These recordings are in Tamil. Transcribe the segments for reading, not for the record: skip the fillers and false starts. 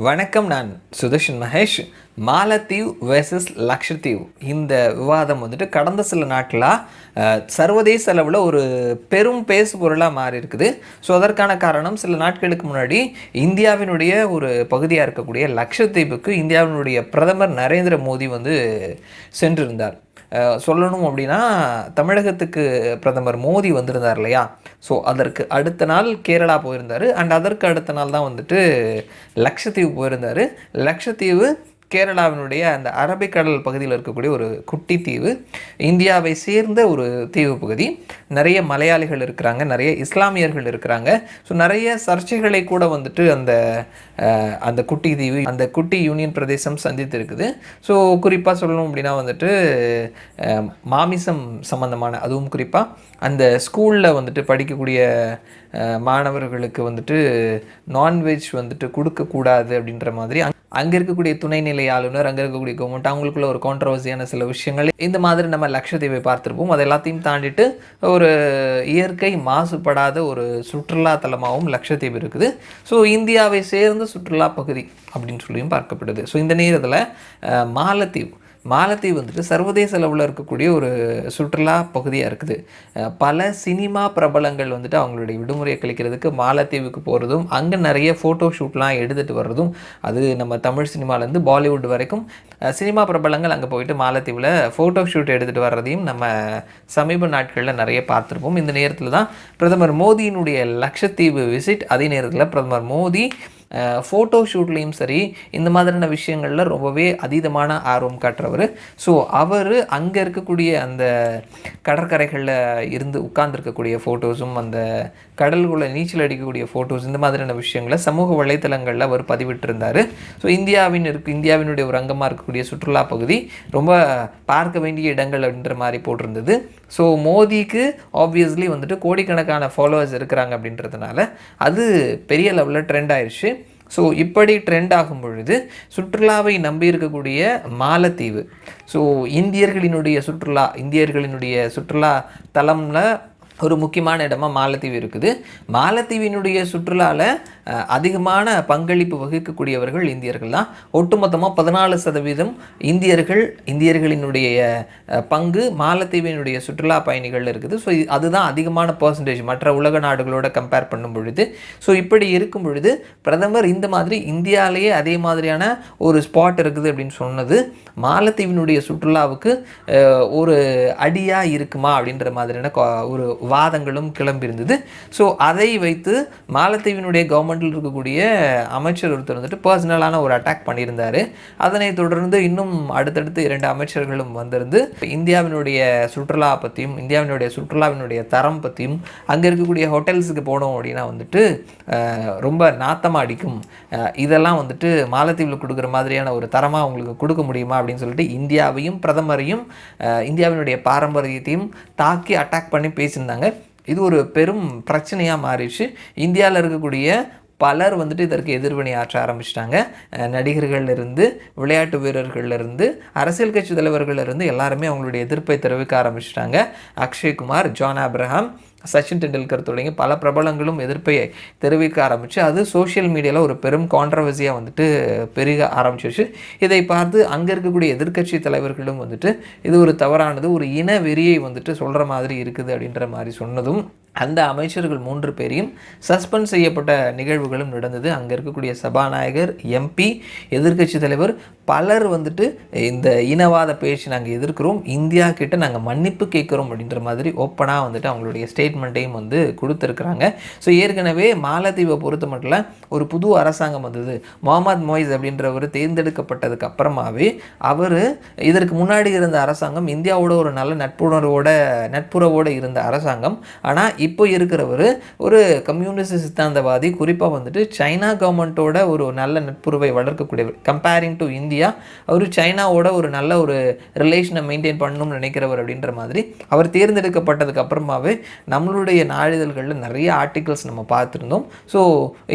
வணக்கம். நான் சுதர்ஷன் மகேஷ். மாலத்தீவ் வெர்சஸ் லக்ஷத்தீவ் இந்த விவாதம் கடந்த சில நாட்களாக சர்வதேச அளவில் ஒரு பெரும் பேசு பொருளாக மாறி இருக்குது. ஸோ அதற்கான காரணம், சில நாட்களுக்கு முன்னாடி இந்தியாவினுடைய ஒரு பகுதியாக இருக்கக்கூடிய லக்ஷத்தீவுக்கு இந்தியாவினுடைய பிரதமர் நரேந்திர மோடி சென்றிருந்தார். சொல்லணும் அப்படின்னா, தமிழகத்துக்கு பிரதமர் மோடி வந்திருந்தார் இல்லையா? ஸோ அதற்கு அடுத்த நாள் கேரளா போயிருந்தார். அண்ட் அதற்கு அடுத்த நாள் தான் லக்ஷத்தீவு போயிருந்தார். லக்ஷத்தீவு கேரளாவினுடைய அந்த அரபிக்கடல் பகுதியில் இருக்கக்கூடிய ஒரு குட்டி தீவு, இந்தியாவை சேர்ந்த ஒரு தீவு பகுதி. நிறைய மலையாளிகள் இருக்கிறாங்க, நிறைய இஸ்லாமியர்கள் இருக்கிறாங்க. ஸோ நிறைய சர்ச்சைகளை கூட அந்த குட்டி தீவு, அந்த குட்டி யூனியன் பிரதேசம் சந்தித்து இருக்குது. ஸோ குறிப்பாக சொல்லணும் அப்படின்னா மாமிசம் சம்மந்தமான, அதுவும் குறிப்பாக அந்த ஸ்கூலில் படிக்கக்கூடிய மாணவர்களுக்கு நான்வெஜ் கொடுக்கக்கூடாது அப்படின்ற மாதிரி அங்கே இருக்கக்கூடிய துணைநிலை ஆளுநர், அங்கே இருக்கக்கூடிய கவர்மெண்ட், அவங்களுக்குள்ள ஒரு கான்ட்ரவர்சியான சில விஷயங்கள், இந்த மாதிரி நம்ம லக்ஷதீவை பார்த்துருப்போம். அது எல்லாத்தையும் தாண்டிட்டு ஒரு இயற்கை மாசுபடாத ஒரு சுற்றுலா தலமாகவும் லக்ஷதீவு இருக்குது. ஸோ இந்தியாவை சேர்ந்த சுற்றுலா பகுதி அப்படின்னு சொல்லியும் பார்க்கப்படுது. ஸோ இந்த நேரத்தில் மாலத்தீவு சர்வதேச அளவில் இருக்கக்கூடிய ஒரு சுற்றுலா பகுதியாக இருக்குது. பல சினிமா பிரபலங்கள் அவங்களுடைய விடுமுறையை கழிக்கிறதுக்கு மாலத்தீவுக்கு போகிறதும், அங்கே நிறைய ஃபோட்டோ ஷூட்லாம் எடுத்துகிட்டு வர்றதும், அது நம்ம தமிழ் சினிமாலேருந்து பாலிவுட் வரைக்கும் சினிமா பிரபலங்கள் அங்கே போயிட்டு மாலத்தீவில் ஃபோட்டோ ஷூட் எடுத்துகிட்டு வர்றதையும் நம்ம சமீப நாட்களில் நிறைய பார்த்துருப்போம். இந்த நேரத்தில் தான் பிரதமர் மோடியினுடைய லக்ஷத்தீவு விசிட். அதே நேரத்தில் பிரதமர் மோடி ஃபோட்டோ ஷூட்லேயும் சரி, இந்த மாதிரியான விஷயங்களில் ரொம்பவே அதீதமான ஆர்வம் காட்டுறவர். ஸோ அவர் அங்கே இருக்கக்கூடிய அந்த கடற்கரைகளில் இருந்து உட்கார்ந்துருக்கக்கூடிய ஃபோட்டோஸும், அந்த கடலுக்குள்ளே நீச்சல் அடிக்கக்கூடிய ஃபோட்டோஸ், இந்த மாதிரியான விஷயங்களை சமூக வலைத்தளங்களில் அவர் பதிவிட்டிருந்தார். ஸோ இந்தியாவினுடைய ஒரு அங்கமாக இருக்கக்கூடிய சுற்றுலா பகுதி ரொம்ப பார்க்க வேண்டிய இடங்கள் அப்படின்ற மாதிரி போட்டிருந்தது. ஸோ மோடிக்கு ஆப்வியஸ்லி கோடிக்கணக்கான ஃபாலோவர்ஸ் இருக்கிறாங்க அப்படின்றதுனால அது பெரிய லெவலில் ட்ரெண்ட் ஆயிடுச்சு. ஸோ இப்படி ட்ரெண்ட் ஆகும் பொழுது சுற்றுலாவை நம்பி இருக்கக்கூடிய மாலத்தீவு, ஸோ இந்தியர்களினுடைய சுற்றுலா தலம்ல ஒரு முக்கியமான இடமாக மாலத்தீவு இருக்குது. மாலத்தீவினுடைய சுற்றுலாவில் அதிகமான பங்களிப்பு வகிக்கக்கூடியவர்கள் இந்தியர்கள் தான். ஒட்டுமொத்தமாக 14% இந்தியர்களினுடைய பங்கு மாலத்தீவினுடைய சுற்றுலா பயணிகள் இருக்குது. ஸோ அதுதான் அதிகமான பர்சன்டேஜ் மற்ற உலக நாடுகளோட கம்பேர் பண்ணும் பொழுது. ஸோ இப்படி இருக்கும் பொழுது பிரதமர் இந்த மாதிரி இந்தியாவிலேயே அதே மாதிரியான ஒரு ஸ்பாட் இருக்குது அப்படின்னு சொன்னது மாலத்தீவினுடைய சுற்றுலாவுக்கு ஒரு அடியாக இருக்குமா அப்படின்ற மாதிரியான ஒரு வாதங்களும் கிளம்பியிருந்தது. ஸோ அதை வைத்து மாலத்தீவினுடைய கவர்மெண்ட்டில் இருக்கக்கூடிய அமைச்சர் ஒருத்தர் பர்சனலான ஒரு அட்டாக் பண்ணியிருந்தார். அதனை தொடர்ந்து இன்னும் அடுத்தடுத்து 2 அமைச்சர்களும் வந்திருந்து இந்தியாவினுடைய சுற்றுலா பற்றியும், இந்தியாவினுடைய சுற்றுலாவினுடைய தரம் பற்றியும், அங்கே இருக்கக்கூடிய ஹோட்டல்ஸுக்கு போனோம் அப்படின்னா ரொம்ப நாத்தமாக அடிக்கும், இதெல்லாம் மாலத்தீவில் கொடுக்குற மாதிரியான ஒரு தரமாக அவங்களுக்கு கொடுக்க முடியுமா அப்படின்னு சொல்லிட்டு இந்தியாவையும் பிரதமரையும் இந்தியாவினுடைய பாரம்பரியத்தையும் தாக்கி அட்டாக் பண்ணி பேசியிருந்தாங்க. இது ஒரு பெரும் பிரச்சனையாக மாறிடுச்சு. இந்தியாவில் இருக்கக்கூடிய பலர் இதற்கு எதிர்வினை ஆற்ற ஆரம்பிச்சிட்டாங்க. நடிகர்கள்லேருந்து, விளையாட்டு வீரர்கள்லேருந்து, அரசியல் கட்சி தலைவர்கள்லேருந்து எல்லாருமே அவங்களுடைய எதிர்ப்பை தெரிவிக்க ஆரம்பிச்சிட்டாங்க. அக்ஷய்குமார், ஜான் ஆப்ரஹாம், சச்சின் டெண்டுல்கர் தொடங்கி பல பிரபலங்களும் எதிர்ப்பை தெரிவிக்க ஆரம்பித்து அது சோஷியல் மீடியாவில் ஒரு பெரும் கான்ட்ரவர்சியாக பெருக ஆரம்பிச்சிருச்சு. இதை பார்த்து அங்கே இருக்கக்கூடிய எதிர்க்கட்சி தலைவர்களும் இது ஒரு தவறானது, ஒரு இன வெறியை சொல்கிற மாதிரி இருக்குது அப்படின்ற மாதிரி சொன்னதும் அந்த அமைச்சர்கள் 3 பேரையும் சஸ்பெண்ட் செய்யப்பட்ட நிகழ்வுகளும் நடந்தது. அங்கே இருக்கக்கூடிய சபாநாயகர், எம்பி, எதிர்க்கட்சி தலைவர் பலர் இந்த இனவாத பேச்சு நாங்கள் எதிர்க்கிறோம், இந்தியா கிட்ட நாங்கள் மன்னிப்பு கேட்குறோம் அப்படின்ற மாதிரி ஓப்பனாக அவங்களுடைய ஸ்டேட்மெண்ட்டையும் கொடுத்துருக்குறாங்க. ஸோ ஏற்கனவே மாலத்தீவை பொறுத்த மட்டும் ஒரு புது அரசாங்கம் வந்தது. முகமது மொய்ஸ் அப்படின்றவர் தேர்ந்தெடுக்கப்பட்டதுக்கு அப்புறமாவே அவர் இதற்கு முன்னாடி இருந்த அரசாங்கம் இந்தியாவோட ஒரு நல்ல நட்புறவோடு இருந்த அரசாங்கம். ஆனால் இப்போ இருக்கிறவர் ஒரு கம்யூனிஸ்ட் சித்தாந்தவாதி. குறிப்பாக சைனா கவர்மெண்ட்டோட ஒரு நல்ல நட்புறவை வளர்க்கக்கூடியவர். கம்பேரிங் டு இந்தியா, வழியாக அவர் சைனாவோட ஒரு நல்ல ஒரு ரிலேஷனை மெயின்டைன் பண்ணணும்னு நினைக்கிறவர் அப்படின்ற மாதிரி அவர் தேர்ந்தெடுக்கப்பட்டதுக்கு அப்புறமாவே நம்மளுடைய நாளிதழ்களில் நிறைய ஆர்டிகல்ஸ் நம்ம பார்த்துருந்தோம். ஸோ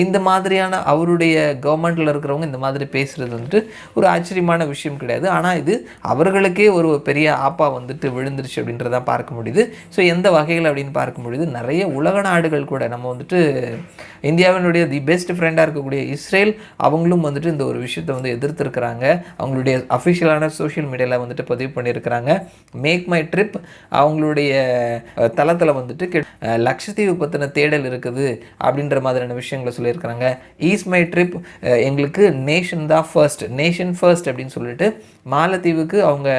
இந்த மாதிரியான அவருடைய கவர்மெண்ட்டில் இருக்கிறவங்க இந்த மாதிரி பேசுகிறது வந்துட்டு ஒரு ஆச்சரியமான விஷயம் கிடையாது. ஆனால் இது அவர்களுக்கே ஒரு பெரிய ஆப்பா வந்துட்டு விழுந்துருச்சு அப்படின்றதான் பார்க்க முடியுது. ஸோ எந்த வகையில் அப்படின்னு பார்க்க முடியுது, நிறைய உலக நாடுகள் கூட நம்ம வந்துட்டு இந்தியாவினுடைய தி பெஸ்ட் ஃப்ரெண்டாக இருக்கக்கூடிய இஸ்ரேல் அவங்களும் வந்துட்டு இந்த ஒரு விஷயத்தை வந்து எதிர்த்துருக்கிறாங்க. அவங்களுடைய அஃபிஷியலான சோஷியல் மீடியாவில் வந்துட்டு பதிவு பண்ணியிருக்கிறாங்க. மேக் மை ட்ரிப் அவங்களுடைய தளத்தில் வந்துட்டு லட்சத்தீவு பற்றின தேடல் இருக்குது அப்படின்ற மாதிரியான விஷயங்களை சொல்லியிருக்கிறாங்க. ஈஸ் மை ட்ரிப் எங்களுக்கு நேஷன் ஃபர்ஸ்ட் அப்படின்னு சொல்லிட்டு மாலத்தீவுக்கு அவங்க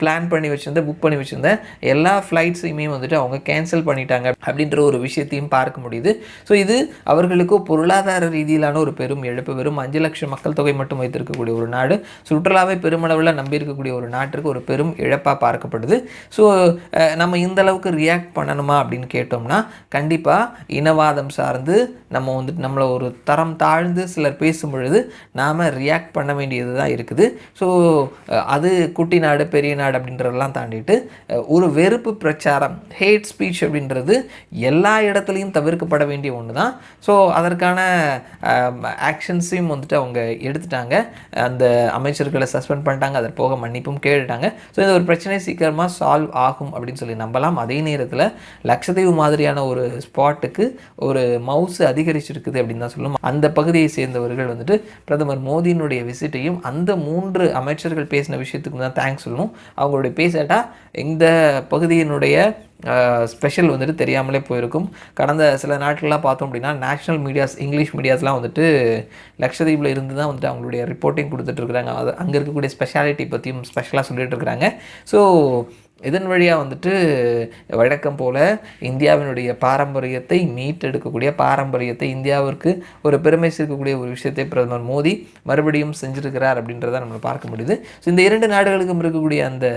பிளான் பண்ணி வச்சுருந்த புக் பண்ணி வச்சுருந்த எல்லா ஃப்ளைட்ஸையுமே வந்துட்டு அவங்க கேன்சல் பண்ணிட்டாங்க அப்படின்ற ஒரு விஷயத்தையும் பார்க்க முடியுது. ஸோ இது அவர்களுக்கு பொருளாதார ரீதியிலான ஒரு பெரும் இழப்பு. வெறும் 5 லட்சம் மக்கள் தொகை மட்டும் வைத்திருக்கக்கூடிய ஒரு நாடு, சுற்றுலாவை பெருமளவில் நம்பியிருக்கக்கூடிய ஒரு நாட்டிற்கு ஒரு பெரும் இழப்பாக பார்க்கப்படுது. ஸோ நம்ம இந்த அளவுக்கு ரியாக்ட் பண்ணணுமா அப்படின்னு கேட்டோம்னா கண்டிப்பாக இனவாதம் சார்ந்து நம்ம வந்துட்டு நம்மளை ஒரு தரம் தாழ்ந்து சிலர் பேசும் பொழுது நாம் ரியாக்ட் பண்ண வேண்டியது தான் இருக்குது. ஸோ அது குட்டி நாடு பெரிய நாடு அப்படின்றதெல்லாம் தாண்டிட்டு ஒரு வெறுப்பு பிரச்சாரம், ஹேட் ஸ்பீச் அப்படின்றது எல்லா இடத்துலையும் தவிர்க்கப்பட வேண்டிய ஒன்று தான். ஸோ அதற்கான ஆக்ஷன்ஸையும் வந்துட்டு அவங்க எடுத்துட்டாங்க. அந்த அமைச்சர்களை சஸ்பெண்ட் பண்ணிட்டாங்க, அதற்கு போக மன்னிப்பும் கேட்டுட்டாங்க. ஸோ இந்த ஒரு பிரச்சனை சீக்கிரமாக சால்வ் ஆகும் அப்படின்னு சொல்லி நம்பலாம். அதே நேரத்தில் லட்சத்தீவு மாதிரியான ஒரு ஸ்பாட்டுக்கு ஒரு மவுசு அதிகரிச்சிருக்குது அப்படின்னு தான் சொல்லணும். அந்த பகுதியை சேர்ந்தவர்கள் வந்துட்டு பிரதமர் மோடியினுடைய விசிட்டையும் அந்த 3 அமைச்சர்கள் பேசின விஷயத்துக்கு தான் தேங்க்ஸ் சொல்லணும். அவங்களுடைய பேசாட்டா இந்த பகுதியினுடைய ஸ்பெஷல் வந்துட்டு தெரியாமலே போயிருக்கும். கடந்த சில நாட்கள்லாம் பார்த்தோம் அப்படின்னா நேஷ்னல் மீடியாஸ், இங்கிலீஷ் மீடியாஸ்லாம் வந்துட்டு லட்சத்தீவில் இருந்து தான் வந்துட்டு அவங்களுடைய ரிப்போர்ட்டிங் கொடுத்துட்ருக்குறாங்க. அது அங்கே இருக்கக்கூடிய ஸ்பெஷாலிட்டி பற்றியும் ஸ்பெஷலாக சொல்லிகிட்டு இருக்கிறாங்க. ஸோ இதன் வழியாக வந்துட்டு வழக்கம் போல் இந்தியாவினுடைய பாரம்பரியத்தை மீட்டெடுக்கக்கூடிய, பாரம்பரியத்தை இந்தியாவிற்கு ஒரு பெருமை சேர்க்கக்கூடிய ஒரு விஷயத்தை பிரதமர் மோடி மறுபடியும் செஞ்சுருக்கிறார் அப்படின்றத நம்ம பார்க்க முடியுது. ஸோ இந்த 2 நாடுகளுக்கும் இருக்கக்கூடிய அந்த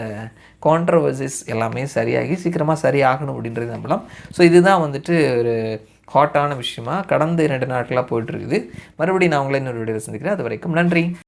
கான்ட்ரவர்சிஸ் எல்லாமே சரியாகி சீக்கிரமாக சரியாகணும் அப்படின்றது நம்பலாம். ஸோ இதுதான் வந்துட்டு ஒரு ஹாட்டான விஷயமா கடந்த 2 நாட்களாக போயிட்டுருக்குது. மறுபடியும் நான் உங்களை இன்னொரு வீடியோவில் சந்திக்கிறேன். அது வரைக்கும் நன்றி.